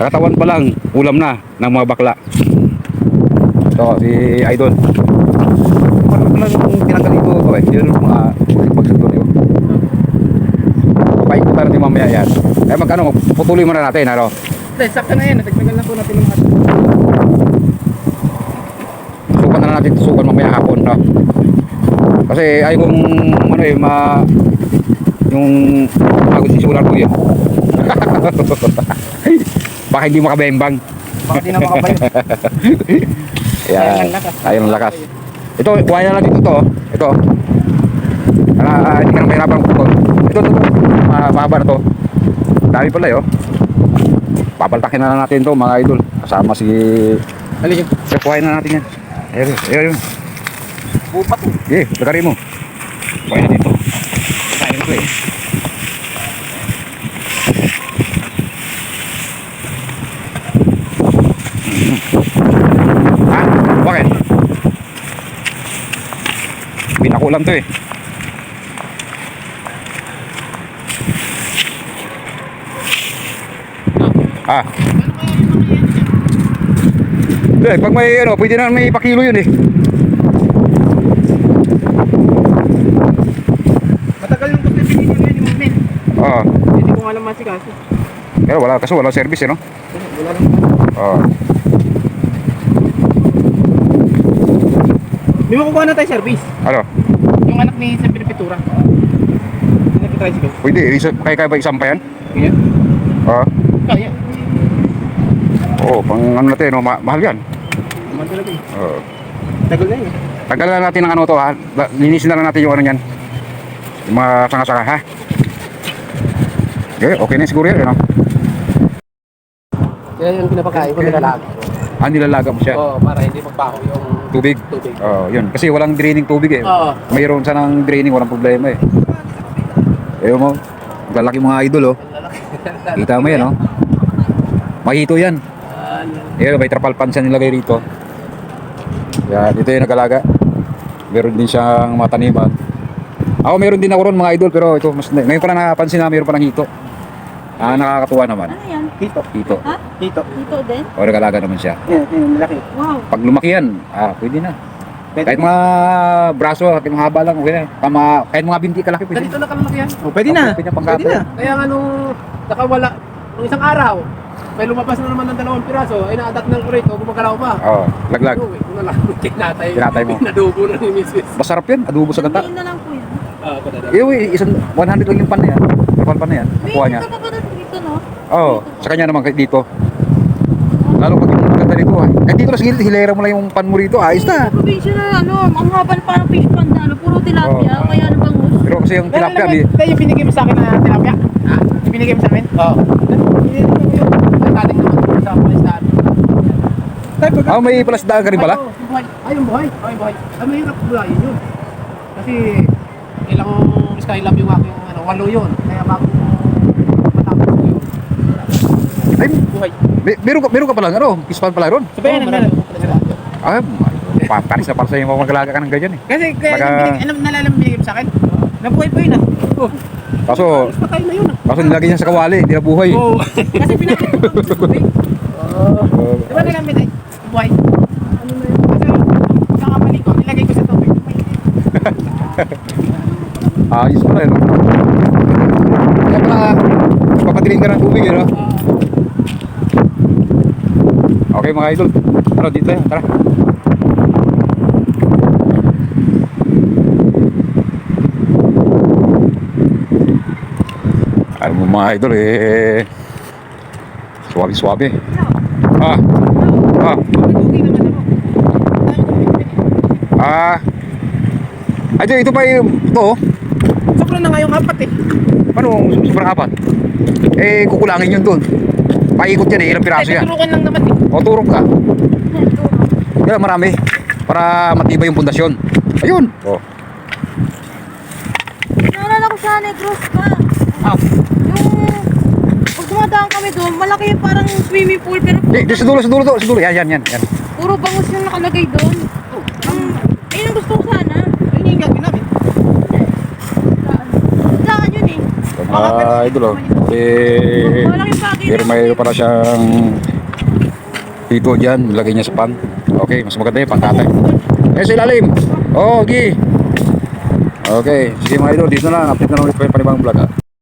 Katawan pa lang, ulam na ng mga bakla. Ito, si Idol. Ano lang tinanggal ito eh. Yun mga pagsagto yun. Paikutan natin mamaya yan. Eh magkano, putuloy muna natin, ano? Hindi, sakto na yan. Nagtagal lang po natin yung mga. Sukan na natin, sukan mamaya hapon, no? Kasi ay kung ano eh, yung agos isulan ko yun. Baka hindi makabembang. Baka di na makabayo. Yan, ayun ang lakas. Ito, kuha na lang dito to. Ito. Hindi ka na mahirapan ang putol. Ito. Mahaba na to. Dami pala yun. Papaltakin na natin to mga idol. Kasama si... Halika. Kuhain na natin yan. Ayun. Bupat. Okay, lagari mo. Kuhain na dito. Kain ko eh. Bakit? Pinakulam to eh. Pag may ano, pwede na may pakilo yun eh. Matagal nung kasi pinigil yun yung men. Oo. Hindi ko alam masikaso. Pero wala service eh no? Wala lang. Oo. May makukuha na tayo service. Ano? Yung anak ni sa Pinipitura. Nag-tricycle. Pwede, kaya ba isang pa yan? Kaya? Oo. Kaya. Oo, pang ano natin, no? Mahal yan. Mahal talaga eh. Oo. Tagal na yun eh. Tagalan na natin ng ano to ha. Linisin na lang natin yung ano yan. Yung mga sanga-sanga ha. Okay na siguro yan, no? Kaya yung pinapakain ko nilalaga. Nilalaga mo siya. Oo, para hindi magbaho yung Tubig. Oo, yun. Kasi walang draining tubig eh. Oo. Mayroon sanang draining, walang problema eh. Ayaw mo. Lalaki mga idol oh. Kita mo yan oh. Mahito yan. Ayun, may trapal pan siya nilagay rito. Yan, dito yung nagalaga. Meron din siyang mataniman. Ako meron din ako ron mga idol, pero ito mas ngayon pa lang napansin na meron pa ng hito. Nakakatuwa naman. Ano yan? Hito. Hito. Ha? Hito. Dito din? O nagalaga naman siya. Yan, malaki. Wow. Pag lumaki yan, pwede na. Kahit mga braso, kahit mga haba lang, okay na. Kahit mga binti kalaki, pwede. Ganito na kalaki yan. Oh, pwede na. Pwede na pangkato. Kaya nga nung nakawala, nung isang araw, may lumabas na naman ng 2 piraso, ay na-adapt ng kurito, gumagalaw pa. Oo, laglag. Uwi ko na lang. Tinatay mo. Pinadugo na ni Mrs. Masarap yan, adobo sa gata. Sabihin na lang po yan. Isang 100 lang yung pan na yan. Yung pan na yan, nakuha niya. May ka pa dito, no? Oo, sa kanya naman dito. Lalo pag yung maganda dito kahit dito na sa gilid, hilera mo lang yung pan mo rito, ayos na. Sa probinsya na, ang habal parang fish pond na, puro tilapia, kaya ano bang gusto? Pero kasi yung tilapia, Kaya yung binigay mo sa akin na tilapia? Ha? Binigay mo sa amin? Oo. Nataling naman sa palistaan. may palasdaan ka rin pala? Yung buhay. Ay, buhay. Ay, mahirap bulayin yun. Kasi ilang skylab yung aking 8 yun. Kaya bago matapos ko yun. Ay, Buhay. meron ka pala, pispan pala ron. Sabihin na meron. Paris na para sa yung magalaga ka ng ganyan eh. Kasi nalalam binigay mo sa akin. Nabuhay pa yun ah. Kaso Patay na yun ah. nilagay niya sa kawali, hindi na buhay. Oo. Kasi pinakita ko sa tubig. Di ba nilang binigay? Buhay. Ano na yun? Kasi nakamali ko, nilagay ko sa tubig. Ayos pala yun. Kaya pala, papatiling ka ng tubig yun. Okay mga idol, dito yan, tara. Alam mo mga idol suwabe-suwabe. Ito pa yung ito. Sobrang na nga yung apat eh. Paano sobrang apat? Kukulangin yun doon. Paikot yan ilang piraso yan. Turukan lang naman eh. O turok ka. Kaya marami. Para matibay yung pundasyon. Ayun. Naalala ko sa Negros pa. Pag dumadaan kami doon, malaki yung parang swimming pool, pero Sa dulo. Yan. puro bangus yung nakalagay doon. Ayun ang gusto ko sana. Ayun yung gagawin namin. Saan yun eh? Mga idol Eh, Wala yung bakit. pero may para siyang hito dyan. Lagay niya sa pan. Okay, mas maganda yung pangkatay. Eh, sa ilalim. Oh, gi. Okay, sige mga idol, dito na lang. Update na lang ulit ko yung panibang vlog.